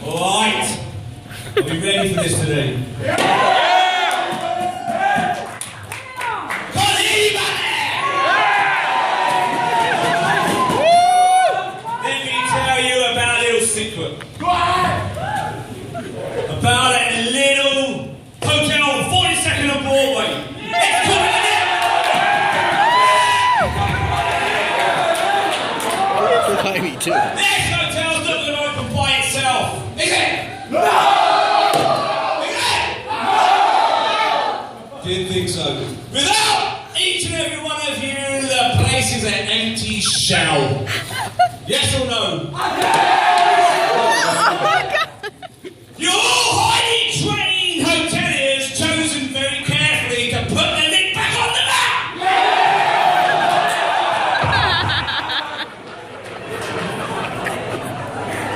Alright. Are we ready for this today? Secret. About a little hotel on 42nd of Broadway. It's coming in. This hotel's not going to open by itself. Is it? No! Is it? No! Didn't think so. Without each and every one of you, the place is an empty shell. Yes or no? You're all highly trained hoteliers chosen very carefully to put the lid back on the map!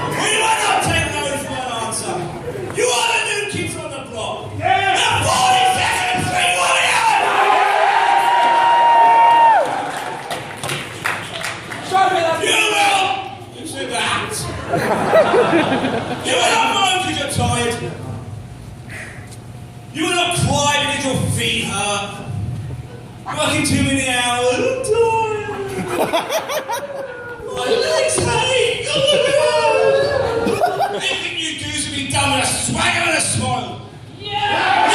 We will not take no for an answer. You are the new kids on the block. Yeah. The 42nd Street Warriors! You will! Who said that? You will not moan because you're tired. You will not cry because your feet hurt. Working too many hours. I'm tired. My legs ache. Anything you do is to be done with a swagger and a smile. Yeah!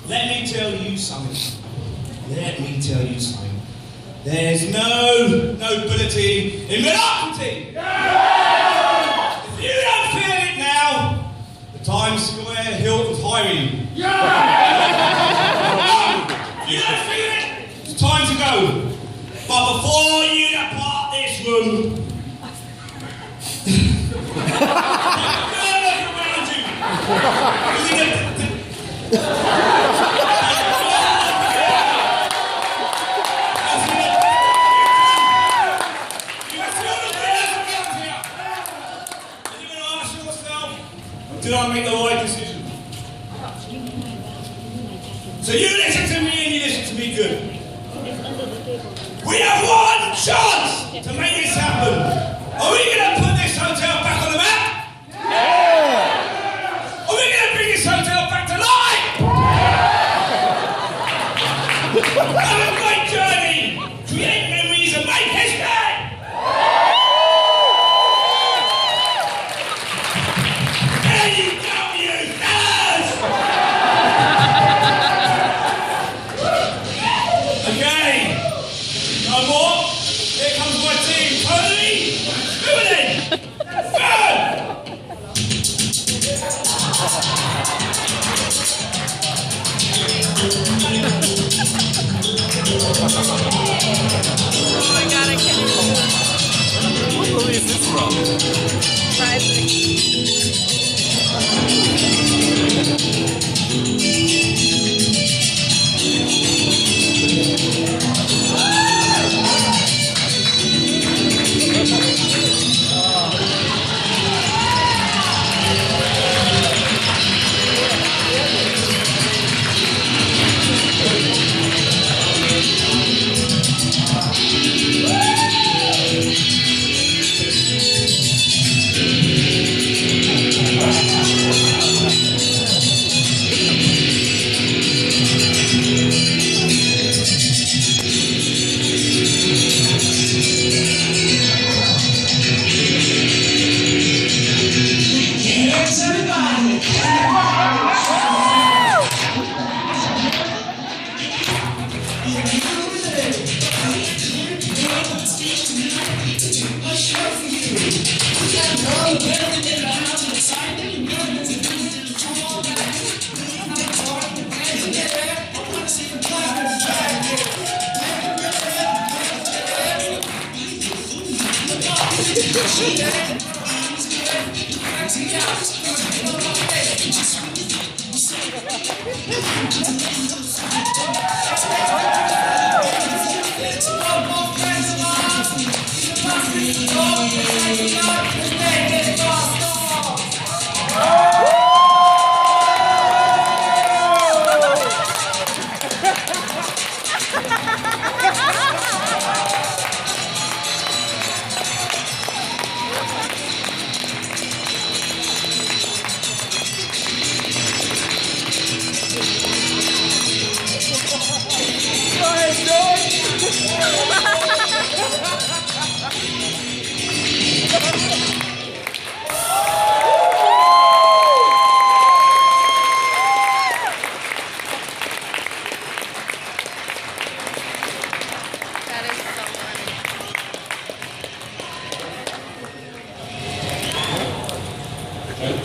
Let me tell you something. There's no nobility in mediocrity. Yeah! If you don't feel it now, the Times Square Hilton's hiring you. Yeah! If you don't feel it, it's time to go. But before you depart this room, look around you. Did I make the right decision? So you listen to me and you listen to me good. We have one chance to make this happen. Are we going to put this hotel back on the map? Yeah. Are we going to bring this hotel back to life? Yeah. Have a great journey. Create memories and make history. Oh my god, I can't. What movie is this from?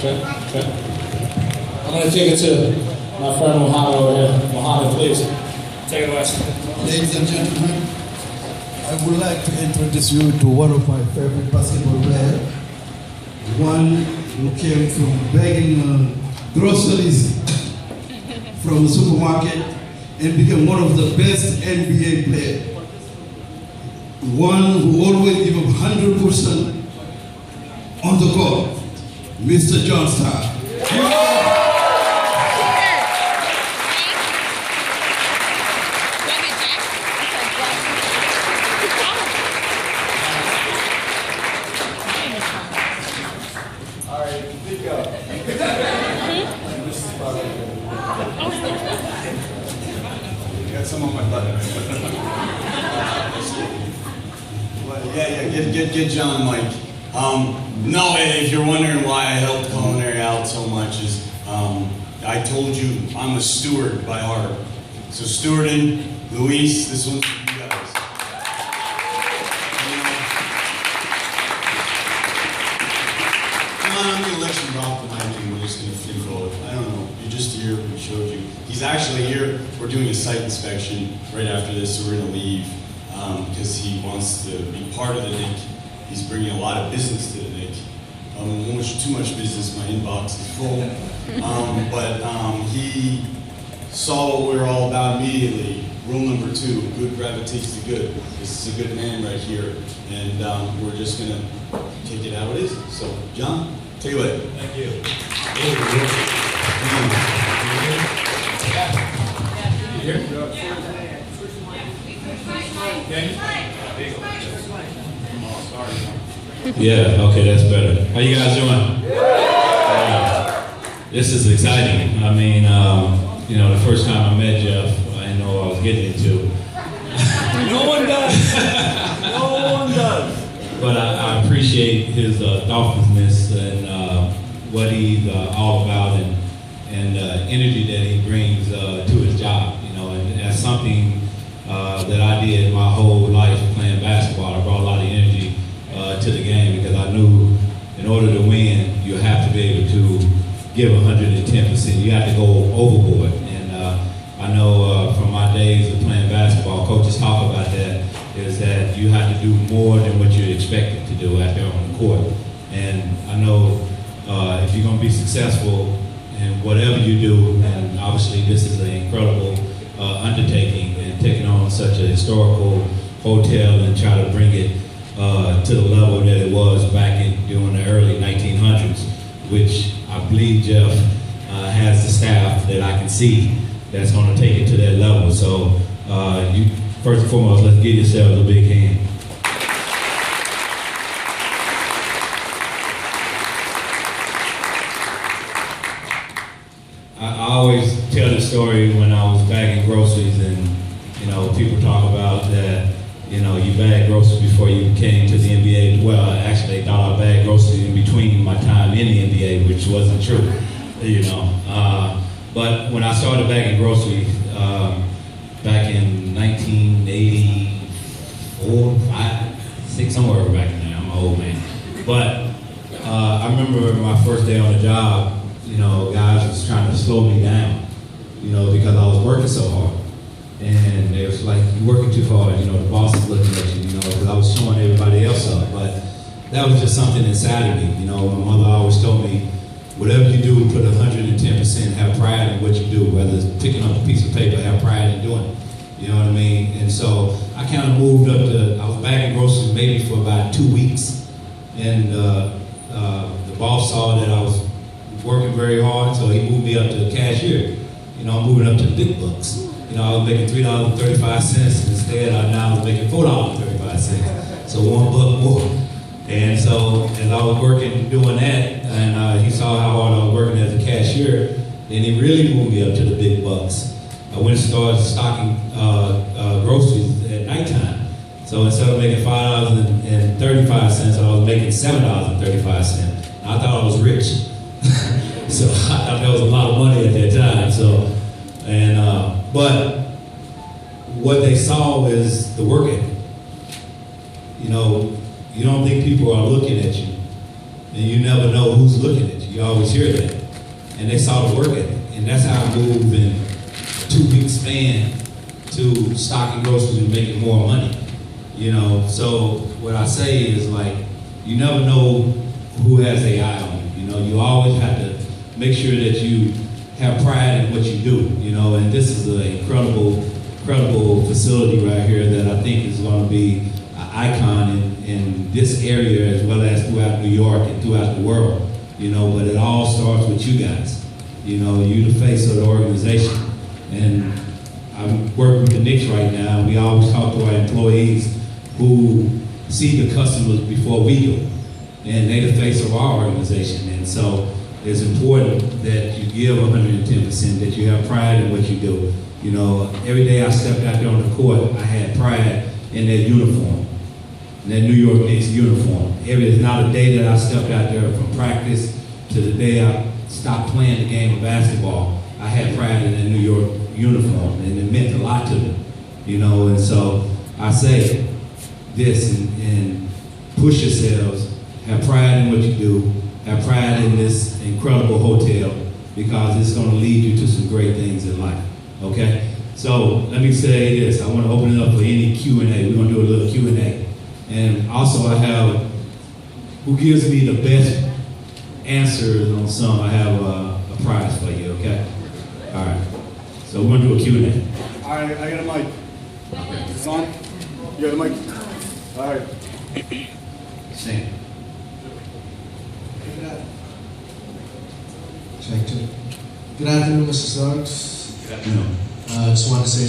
I'm going to take it to my friend Mohammed over here. Mohammed, please. Take it away. Ladies and gentlemen, I would like to introduce you to one of my favorite basketball players. One who came from begging groceries from the supermarket and became one of the best NBA players. One who always gave up 100% on the court, Mr. John Starr. Got some on my butt. Well, get John, Mike. No, if you're wondering why I helped Culinary out so much is, I told you I'm a steward by heart. So stewarding, Luis, this one's for you guys. I'm gonna let you rock the mic and we're just gonna free forward. I don't know, you're just here, we showed you. He's actually here, we're doing a site inspection right after this, so we're gonna leave because he wants to be part of the NIC. He's bringing a lot of business to the NIC. Too much business, my inbox is full. He saw what we were all about immediately. Rule number 2, good gravitates to good. This is a good man right here, and we're just gonna take it how it is. So, John, take it away. Thank you. You here? Yeah, okay, that's better. How you guys doing? This is exciting. I mean, the first time I met Jeff, I didn't know what I was getting into. No one does. No one does. But I appreciate his thoughtfulness and what he's all about and energy that he brings to his job. And that's something that I did my whole life playing basketball. I brought a lot of energy to the game because I knew in order to win, you have to be able to give 110%. You have to go overboard. And I know from my days of playing basketball, coaches talk about that, is that you have to do more than what you're expected to do out there on the court. And I know if you're going to be successful in whatever you do, and obviously this is an incredible undertaking, and taking on such a historical hotel and try to bring it to the level that it was back during the early 1900s, which I believe Jeff has the staff that I can see that's going to take it to that level. So you, first and foremost, let's give yourselves a big hand. I always tell the story when I was bagging groceries, and people talk about that. You bagged groceries before you came to the NBA. Well, actually, they thought I bagged groceries in between my time in the NBA, which wasn't true. But when I started bagging groceries back in 1984, 5, 6, somewhere back in there. I'm an old man. But I remember my first day on the job. Guys was trying to slow me down, because I was working so hard. And they was like, "You're working too hard," the boss is looking at you, because I was showing everybody else up. But that was just something inside of me. My mother always told me, whatever you do, put 110%, have pride in what you do, whether it's picking up a piece of paper, have pride in doing it. You know what I mean? And so I kind of moved up I was bagging groceries maybe for about 2 weeks. And the boss saw that I was working very hard, so he moved me up to cashier. I'm moving up to the big bucks. I was making $3.35. Instead, I now was making $4.35. So $1 more. And so as I was working, doing that, and he saw how hard I was working as a cashier, then he really moved me up to the big bucks. I went and started stocking groceries at nighttime. So instead of making $5.35, I was making $7.35. I thought I was rich. So I thought that was a lot of money at that time. But what they saw is the work ethic. You don't think people are looking at you and you never know who's looking at you. You always hear that. And they saw the work ethic. And that's how I moved in a 2-week span to stocking groceries and making more money. You know, so what I say is like, you never know who has their eye on you. You know, you always have to make sure that you have pride in what you do. You know, and this is an incredible facility right here that I think is going to be an icon in this area as well as throughout New York and throughout the world. You know, but it all starts with you guys. You know, you the face of the organization. And I'm working with the Knicks right now, and we always talk to our employees who see the customers before we do. And they're the face of our organization. And so it's important that you give 110%, that you have pride in what you do. You know, every day I stepped out there on the court, I had pride in that uniform, in that New York Knicks uniform. There's not a day that I stepped out there from practice to the day I stopped playing the game of basketball. I had pride in that New York uniform, and it meant a lot to me. You know, and so I say this and push yourselves, have pride in what you do, have pride in this incredible hotel, because it's going to lead you to some great things in life. Okay, so let me say this. I want to open it up for any Q&A. We're going to do a little Q&A. And also I have, who gives me the best answers on some, I have a prize for you, okay? All right, so we're going to do a Q&A. All right, I got a mic. It's on? You got a mic? All right. Sam. Check two. Good afternoon, Mr. Suggs. Good afternoon. I just want to say